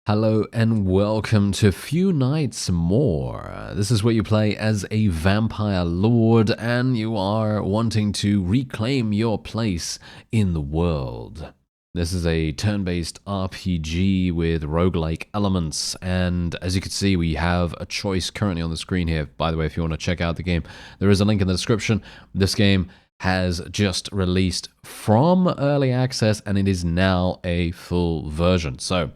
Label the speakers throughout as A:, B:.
A: Hello and welcome to Few Nights More. This is where you play as a vampire lord and you are wanting to reclaim your place in the world. This is a turn-based RPG with roguelike elements, and as you can see, we have a choice currently on the screen here. By the way, if you want to check out the game, there is a link in the description. This game has just released from early access and it is now a full version. So,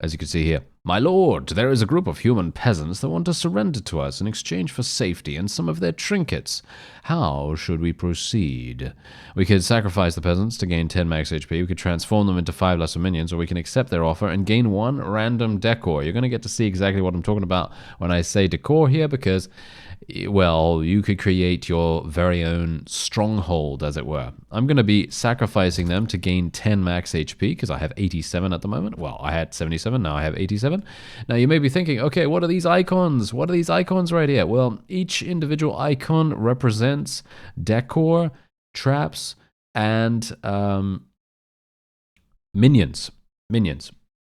A: as you can see here, my lord, there is a group of human peasants that want to surrender to us in exchange for safety and some of their trinkets. How should we proceed? We could sacrifice the peasants to gain 10 max HP, we could transform them into 5 lesser minions, or we can accept their offer and gain 1 random decor. You're going to get to see exactly what I'm talking about when I say decor here, because, well, you could create your very own stronghold, as it were. I'm going to be sacrificing them to gain 10 max HP, because I have 87 at the moment. Well, I had 77, now I have 87. Now, you may be thinking, okay, what are these icons? What are these icons right here? Well, each individual icon represents decor, traps, and minions.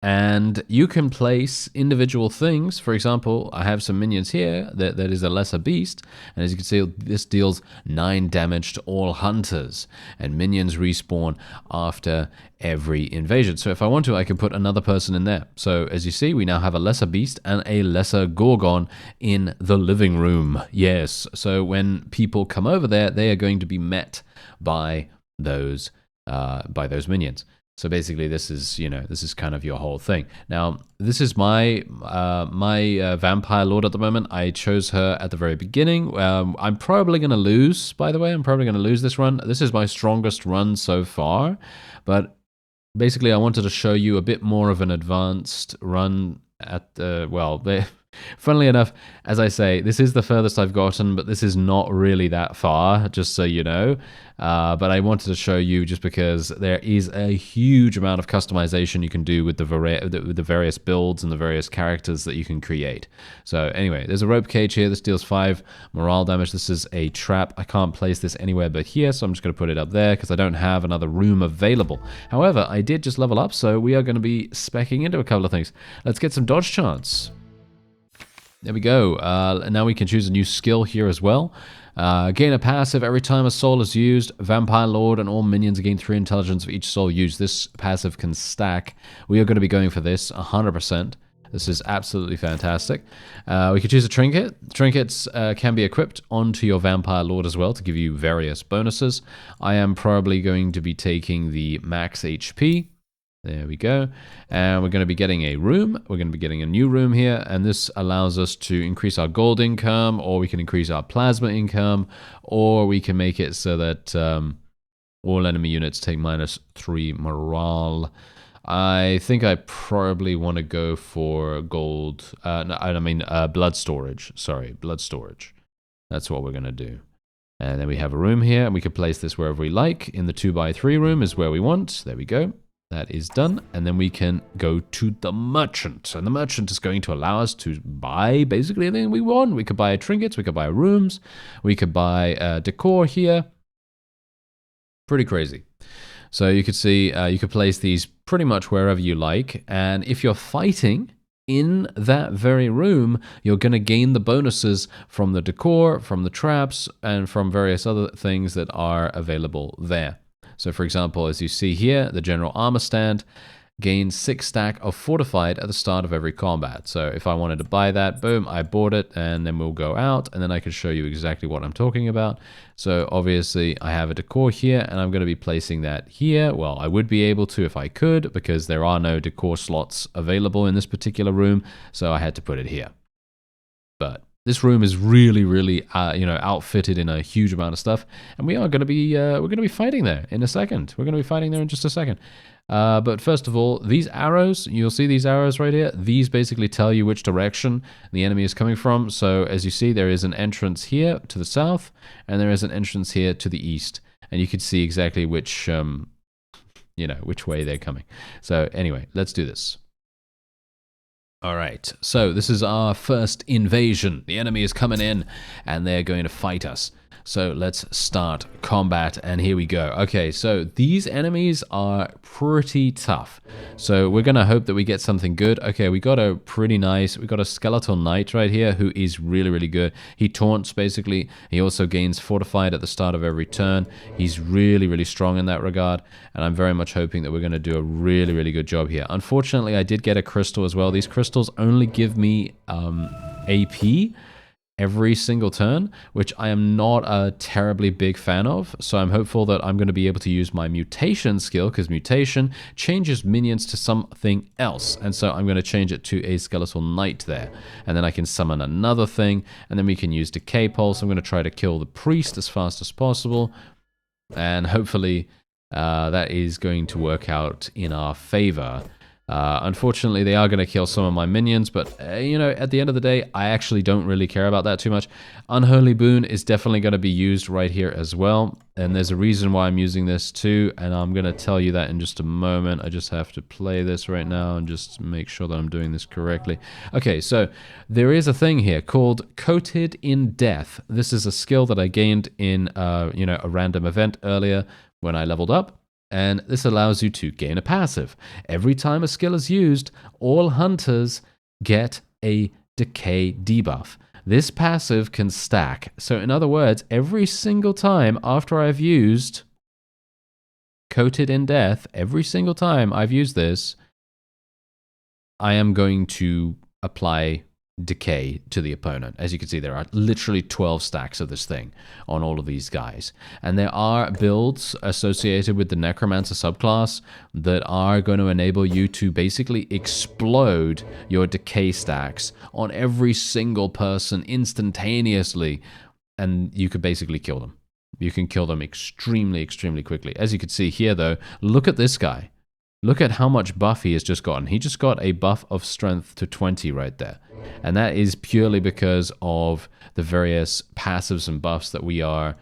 A: And you can place individual things. For example, I have some minions here that is a lesser beast. And as you can see, this deals 9 damage to all hunters. And minions respawn after every invasion. So if I want to, I can put another person in there. So as you see, we now have a lesser beast and a lesser gorgon in the living room. Yes, so when people come over there, they are going to be met by those minions. So basically, this is kind of your whole thing. Now, this is my vampire lord at the moment. I chose her at the very beginning. I'm probably going to lose, by the way. I'm probably going to lose this run. This is my strongest run so far. But basically, I wanted to show you a bit more of an advanced run at the, well, funnily enough, as I say, this is the furthest I've gotten, but this is not really that far, just so you know. But I wanted to show you just because there is a huge amount of customization you can do with the various builds and the various characters that you can create. So anyway, there's a rope cage here. This deals 5 morale damage. This is a trap. I can't place this anywhere but here, so I'm just going to put it up there because I don't have another room available. However, I did just level up, so we are going to be speccing into a couple of things. Let's get some dodge chance. There we go. Now we can choose a new skill here as well. Gain a passive every time a soul is used. Vampire Lord and all minions gain 3 intelligence for each soul used. This passive can stack. We are going to be going for this 100%. This is absolutely fantastic. We could choose a trinket. Trinkets can be equipped onto your Vampire Lord as well to give you various bonuses. I am probably going to be taking the max HP. There we go. And we're going to be getting a room. We're going to be getting a new room here. And this allows us to increase our gold income, or we can increase our plasma income, or we can make it so that all enemy units take -3 morale. I think I probably want to go for gold. Blood storage. Sorry, blood storage. That's what we're going to do. And then we have a room here, and we can place this wherever we like. In the 2x3 room is where we want. There we go. That is done, and then we can go to the merchant, and the merchant is going to allow us to buy basically anything we want. We could buy trinkets, we could buy rooms, we could buy decor here. Pretty crazy. So you could see, you could place these pretty much wherever you like, and if you're fighting in that very room, you're going to gain the bonuses from the decor, from the traps, and from various other things that are available there. So for example, as you see here, the general armor stand gains 6 stack of fortified at the start of every combat. So if I wanted to buy that, boom, I bought it, and then we'll go out, and then I can show you exactly what I'm talking about. So obviously I have a decor here, and I'm going to be placing that here. Well, I would be able to if I could, because there are no decor slots available in this particular room, so I had to put it here. But this room is really, outfitted in a huge amount of stuff, and we are going to be we're going to be fighting there in a second. We're going to be fighting there in just a second. But first of all, these arrows, you'll see these arrows right here. These basically tell you which direction the enemy is coming from. So as you see, there is an entrance here to the south, and there is an entrance here to the east, and you can see exactly which way they're coming. So anyway, let's do this. All right, so this is our first invasion. The enemy is coming in, and they're going to fight us. So let's start combat, and here we go. Okay, so these enemies are pretty tough. So we're gonna hope that we get something good. Okay, we got a skeletal knight right here who is really, really good. He taunts basically. He also gains fortified at the start of every turn. He's really, really strong in that regard, and I'm very much hoping that we're gonna do a really, really good job here. Unfortunately, I did get a crystal as well. These crystals only give me AP every single turn, which I am not a terribly big fan of. So I'm hopeful that I'm going to be able to use my mutation skill, because mutation changes minions to something else. And so I'm going to change it to a skeletal knight there. And then I can summon another thing, and then we can use decay pulse. I'm going to try to kill the priest as fast as possible. And hopefully that is going to work out in our favor. Unfortunately, they are going to kill some of my minions, but, you know, at the end of the day, I actually don't really care about that too much. Unholy Boon is definitely going to be used right here as well, and there's a reason why I'm using this too, and I'm going to tell you that in just a moment. I just have to play this right now and just make sure that I'm doing this correctly. Okay, so there is a thing here called Coated in Death. This is a skill that I gained in, you know, a random event earlier when I leveled up. And this allows you to gain a passive. Every time a skill is used, all hunters get a decay debuff. This passive can stack. So in other words, every single time after I've used Coated in Death, every single time I've used this, I am going to apply decay to the opponent. As you can see, there are literally 12 stacks of this thing on all of these guys. And there are builds associated with the Necromancer subclass that are going to enable you to basically explode your decay stacks on every single person instantaneously, and you could basically kill them. You can kill them extremely, extremely quickly. As you can see here, though, look at this guy. Look at how much buff he has just gotten. He just got a buff of strength to 20 right there. And that is purely because of the various passives and buffs that we are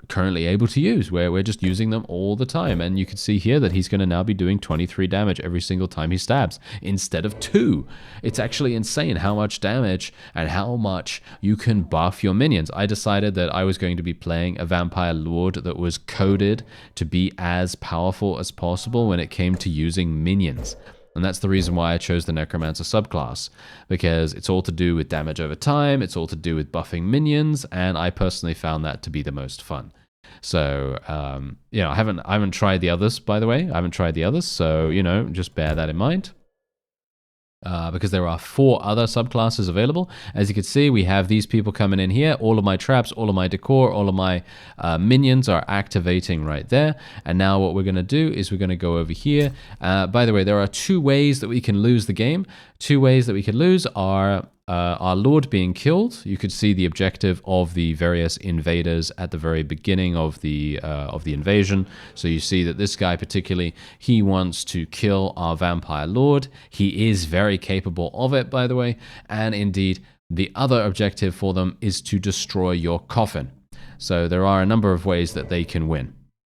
A: currently able to use, where we're just using them all the time. And you can see here that he's going to now be doing 23 damage every single time he stabs, instead of 2. It's actually insane how much damage and how much you can buff your minions. I decided that I was going to be playing a Vampire Lord that was coded to be as powerful as possible when it came to using minions. And that's the reason why I chose the Necromancer subclass, because it's all to do with damage over time, it's all to do with buffing minions, and I personally found that to be the most fun. So, you know, I haven't tried the others, by the way. I haven't tried the others, so, you know, just bear that in mind. Because there are 4 other subclasses available. As you can see, we have these people coming in here. All of my traps, all of my decor, all of my minions are activating right there. And now what we're going to do is we're going to go over here. By the way, there are 2 ways that we can lose the game. 2 ways that we can lose are our Lord being killed. You could see the objective of the various invaders at the very beginning of the invasion. So you see that this guy particularly, he wants to kill our Vampire Lord. He is very capable of it, by the way. And indeed, the other objective for them is to destroy your coffin. So there are a number of ways that they can win.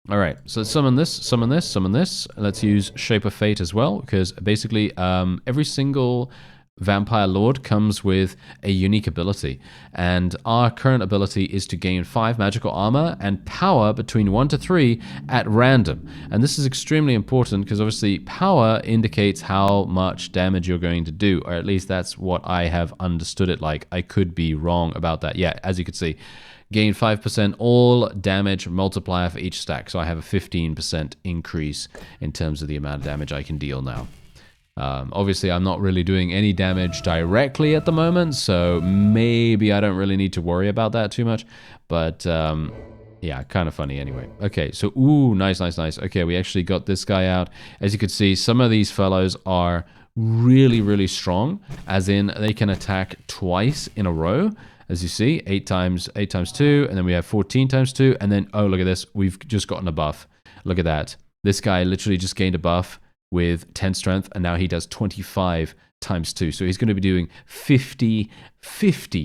A: All right, so summon this, summon this, summon this. Let's use Shape of Fate as well, because basically every single Vampire Lord comes with a unique ability, and our current ability is to gain 5 magical armor and power between 1 to 3 at random. And this is extremely important because obviously power indicates how much damage you're going to do, or at least that's what I have understood it like. I could be wrong about that. Yeah, as you can see, gain 5% all damage multiplier for each stack. So I have a 15% increase in terms of the amount of damage I can deal now. Obviously, I'm not really doing any damage directly at the moment, so maybe I don't really need to worry about that too much. But yeah, kind of funny anyway. Okay, so ooh, nice, nice, nice. Okay, we actually got this guy out. As you can see, some of these fellows are really, really strong, as in they can attack twice in a row. As you see, 8 times 2, and then we have 14 times 2, and then, oh, look at this. We've just gotten a buff. Look at that. This guy literally just gained a buff with 10 strength, and now he does 25 times 2. So he's going to be doing 50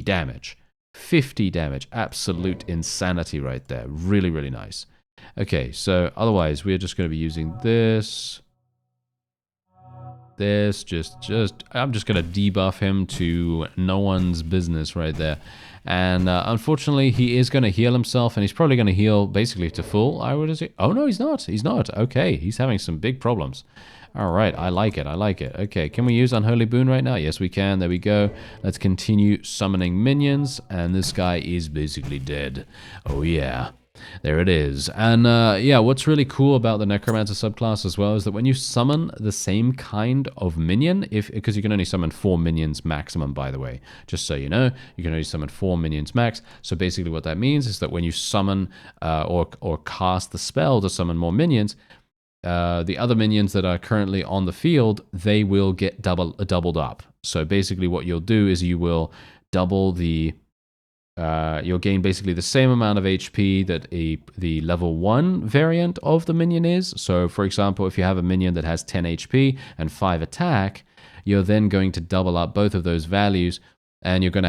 A: damage. 50 damage. Absolute insanity right there. Really, really nice. Okay, so otherwise, we're just going to be using this. this. I'm just going to debuff him to no one's business right there. And unfortunately, he is going to heal himself, and he's probably going to heal basically to full, I would assume. Oh, no, he's not. He's not. Okay, he's having some big problems. All right, I like it. I like it. Okay, can we use Unholy Boon right now? Yes, we can. There we go. Let's continue summoning minions, and this guy is basically dead. Oh, yeah. There it is. And yeah, what's really cool about the Necromancer subclass as well is that when you summon the same kind of minion, because you can only summon 4 minions maximum, by the way, just so you know, you can only summon 4 minions max. So basically what that means is that when you summon or cast the spell to summon more minions, the other minions that are currently on the field, they will get doubled up. So basically what you'll do is you will double the you'll gain basically the same amount of HP that the level 1 variant of the minion is. So, for example, if you have a minion that has 10 HP and 5 attack, you're then going to double up both of those values, and you're then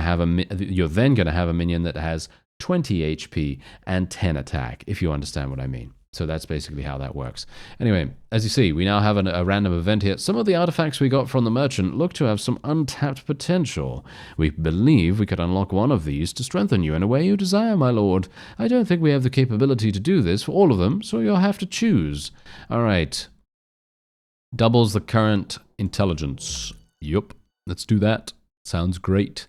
A: going to have a minion that has 20 HP and 10 attack, if you understand what I mean. So that's basically how that works. Anyway, as you see, we now have a random event here. Some of the artifacts we got from the merchant look to have some untapped potential. We believe we could unlock one of these to strengthen you in a way you desire, my lord. I don't think we have the capability to do this for all of them, so you'll have to choose. All right. Doubles the current intelligence. Yup, let's do that. Sounds great.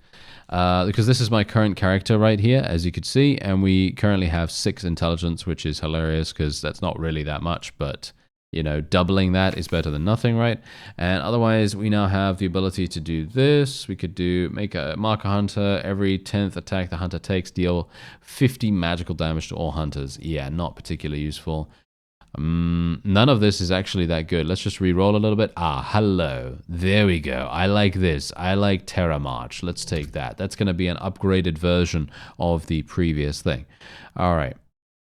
A: Because this is my current character right here, as you could see, and we currently have 6 intelligence, which is hilarious because that's not really that much, but, you know, doubling that is better than nothing, right? And otherwise, we now have the ability to do this. We could mark a hunter. Every 10th attack the hunter takes, deal 50 magical damage to all hunters. Yeah, not particularly useful. None of this is actually that good. Let's just re-roll a little bit. Ah, hello. There we go. I like this. I like Terra March. Let's take that. That's going to be an upgraded version of the previous thing. All right.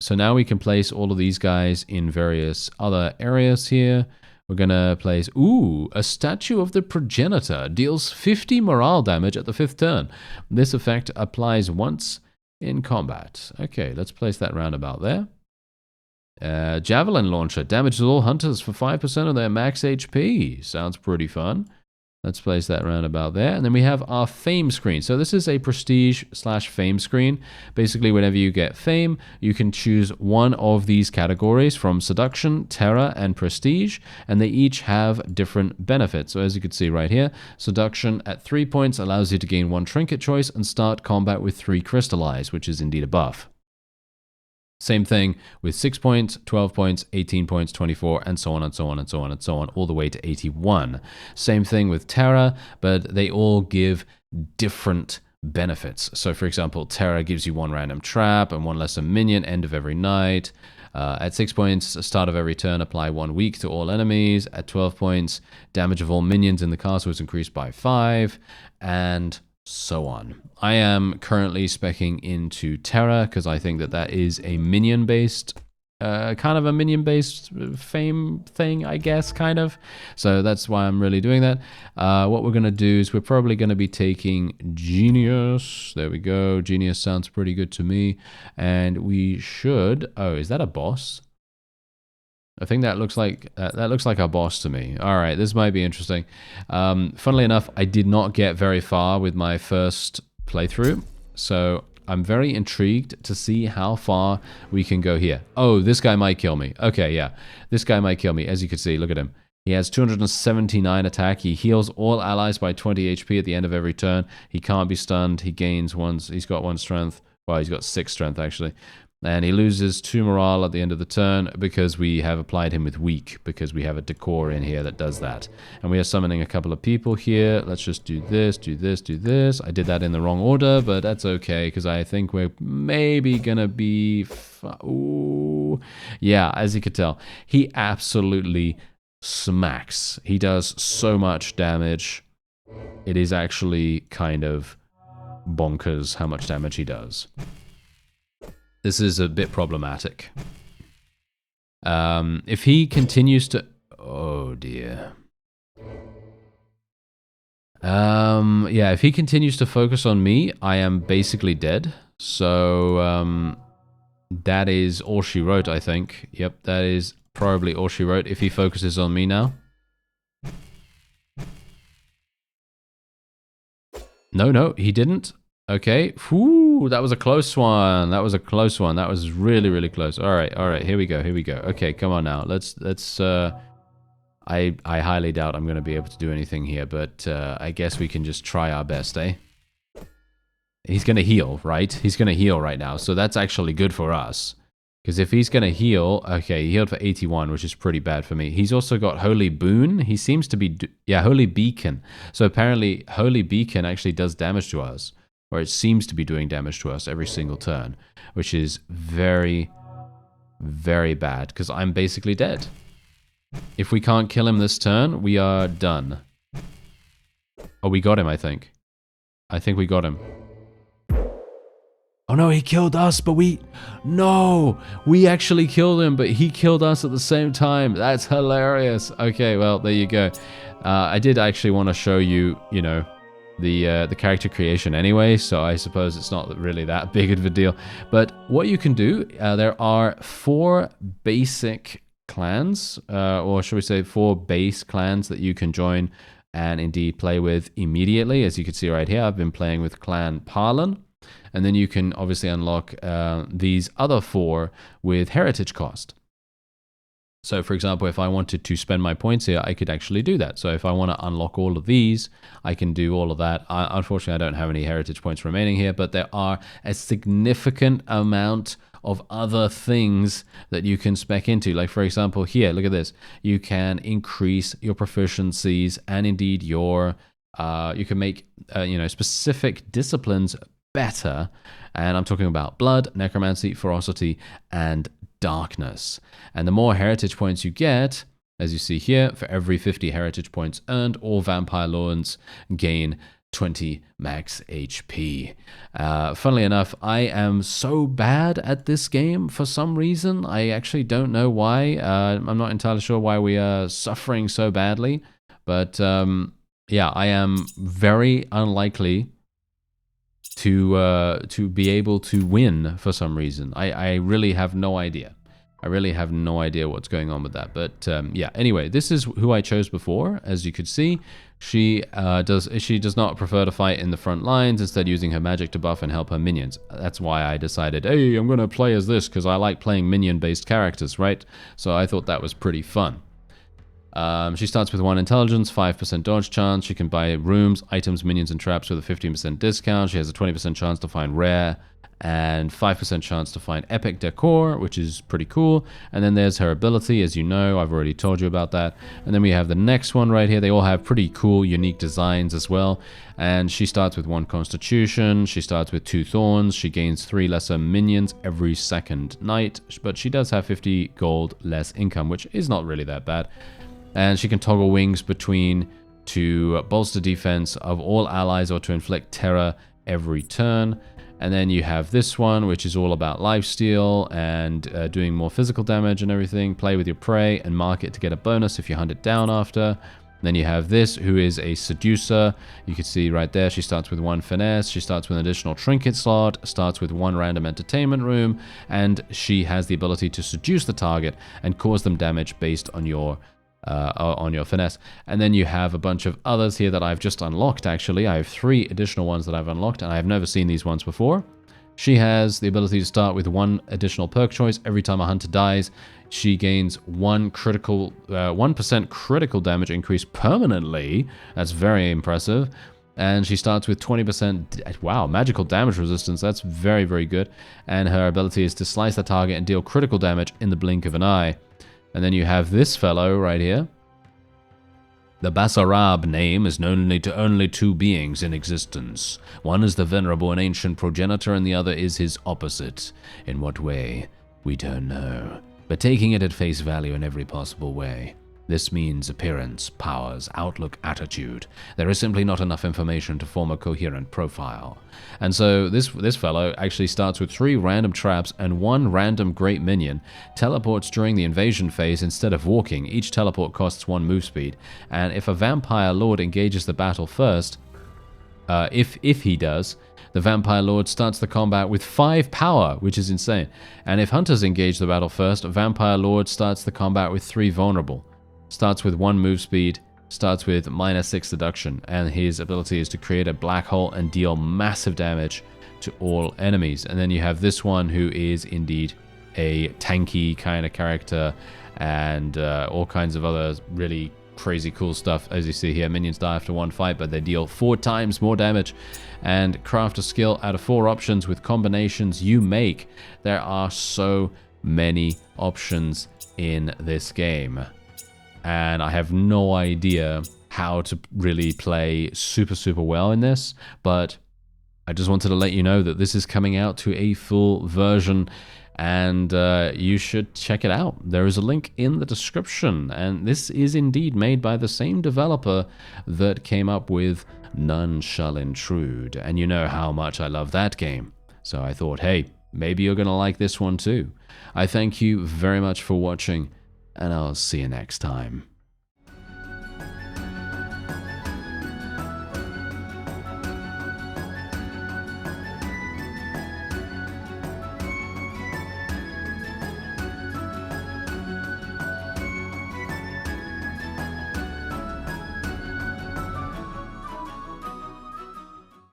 A: So now we can place all of these guys in various other areas here. We're going to place, a Statue of the Progenitor. Deals 50 morale damage at the 5th turn. This effect applies once in combat. Okay, let's place that roundabout there. Javelin Launcher. Damages all hunters for 5% of their max HP. Sounds pretty fun. Let's place that roundabout there. And then we have our fame screen. So this is a prestige/fame screen. Basically, whenever you get fame, you can choose one of these categories from seduction, terror, and prestige. And they each have different benefits. So as you can see right here, seduction at 3 points allows you to gain 1 trinket choice and start combat with 3 crystallize, which is indeed a buff. Same thing with 6 points, 12 points, 18 points, 24, and so on and so on and so on and so on, all the way to 81. Same thing with Terra, but they all give different benefits. So for example, Terra gives you 1 random trap and 1 lesser minion, end of every night. At 6 points, start of every turn, apply 1 weak to all enemies. At 12 points, damage of all minions in the castle is increased by 5, and so on. I am currently speccing into Terra because I think that that is a minion-based, kind of a minion-based fame thing, I guess, kind of. So that's why I'm really doing that. What we're going to do is we're probably going to be taking Genius. There we go. Genius sounds pretty good to me. And we should... Oh, is that a boss? I think that looks like our boss to me. All right, this might be interesting. Funnily enough, I did not get very far with my first playthrough, so I'm very intrigued to see how far we can go here. Oh, this guy might kill me. Okay, yeah, this guy might kill me. As you can see, look at him. He has 279 attack. He heals all allies by 20 HP at the end of every turn. He can't be stunned. He gains he's got 1 strength. Well, he's got 6 strength actually. And he loses 2 morale at the end of the turn because we have applied him with weak, because we have a decor in here that does that. And we are summoning a couple of people here. Let's just do this, do this, do this. I did that in the wrong order, but that's okay, because I think we're maybe going to be... Ooh. Yeah, as you can tell, he absolutely smacks. He does so much damage. It is actually kind of bonkers how much damage he does. This is a bit problematic. If he continues to... Oh, dear. Yeah, if he continues to focus on me, I am basically dead. So, that is all she wrote, I think. Yep, that is probably all she wrote if he focuses on me now. No, he didn't. Okay. Whew, that was a close one. That was a close one. That was really, really close. All right. Here we go. Okay, come on now. Let's. I highly doubt I'm going to be able to do anything here, but I guess we can just try our best, eh? He's going to heal, right? He's going to heal right now, so that's actually good for us. Because if he's going to heal... Okay, he healed for 81, which is pretty bad for me. He's also got Holy Boon. He seems to be... Yeah, Holy Beacon. So apparently, Holy Beacon actually does damage to us. Or it seems to be doing damage to us every single turn. Which is very, very bad. Because I'm basically dead. If we can't kill him this turn, we are done. Oh, we got him, I think. I think we got him. Oh no, he killed us, but we... No! We actually killed him, but he killed us at the same time. That's hilarious. Okay, well, there you go. I did actually want to show you, you know, the character creation anyway, so I suppose it's not really that big of a deal. But what you can do, there are 4 basic clans, or should we say 4 base clans that you can join and indeed play with immediately. As you can see right here, I've been playing with Clan Parlin. And then you can obviously unlock these other 4 with heritage cost. So for example, if I wanted to spend my points here, I could actually do that. So if I want to unlock all of these, I can do all of that. Unfortunately, I don't have any heritage points remaining here, but there are a significant amount of other things that you can spec into. Like for example, here, look at this. You can increase your proficiencies and indeed your, you can make, you know, specific disciplines better, and I'm talking about blood, necromancy, ferocity, and darkness. And the more heritage points you get, as you see here, for every 50 heritage points earned, all vampire lords gain 20 max HP. Funnily enough, I am so bad at this game for some reason. I actually don't know why. I'm not entirely sure why we are suffering so badly, but yeah, I am very unlikely to be able to win for some reason. I really have no idea. I really have no idea what's going on with that. But yeah, anyway, this is who I chose before. As you could see, she does not prefer to fight in the front lines, instead using her magic to buff and help her minions. That's why I decided, hey, I'm going to play as this, because I like playing minion-based characters, right? So I thought that was pretty fun. She starts with 1 intelligence, 5% dodge chance. She can buy rooms, items, minions, and traps with a 15% discount. She has a 20% chance to find rare and 5% chance to find epic decor, which is pretty cool. And then there's her ability, as you know, I've already told you about that. And then we have the next one right here. They all have pretty cool, unique designs as well. And she starts with 1 constitution. She starts with 2 thorns. She gains 3 lesser minions every second night, but she does have 50 gold less income, which is not really that bad. And she can toggle wings between to bolster defense of all allies or to inflict terror every turn. And then you have this one, which is all about lifesteal and doing more physical damage and everything. Play with your prey and mark it to get a bonus if you hunt it down after. Then you have this, who is a seducer. You can see right there, she starts with 1 finesse. She starts with an additional trinket slot, starts with 1 random entertainment room, and she has the ability to seduce the target and cause them damage based on your finesse. And then you have a bunch of others here that I've just unlocked. Actually, I have 3 additional ones that I've unlocked, and I've never seen these ones before. She has the ability to start with 1 additional perk choice. Every time a hunter dies, she gains 1% critical damage increase permanently. That's very impressive. And she starts with 20%, wow, magical damage resistance. That's very, very good. And her ability is to slice the target and deal critical damage in the blink of an eye. And then you have this fellow right here. The Basarab name is known to only 2 beings in existence. One is the venerable and ancient progenitor, and the other is his opposite. In what way? We don't know. But taking it at face value in every possible way. This means appearance, powers, outlook, attitude. There is simply not enough information to form a coherent profile. And so this fellow actually starts with 3 random traps and 1 random great minion, teleports during the invasion phase instead of walking. Each teleport costs 1 move speed, and if a vampire lord engages the battle first, if he does, the vampire lord starts the combat with 5 power, which is insane. And if hunters engage the battle first, a vampire lord starts the combat with 3 vulnerable. Starts with 1 move speed, starts with -6 deduction, and his ability is to create a black hole and deal massive damage to all enemies. And then you have this one, who is indeed a tanky kind of character, and all kinds of other really crazy cool stuff. As you see here, minions die after one fight, but they deal 4 times more damage. And craft a skill out of 4 options with combinations you make. There are so many options in this game, and I have no idea how to really play super well in this, but I just wanted to let you know that this is coming out to a full version, and you should check it out. There is a link in the description, and this is indeed made by the same developer that came up with None Shall Intrude, and you know how much I love that game. So I thought, hey, maybe you're gonna like this one too. I thank you very much for watching, and I'll see you next time.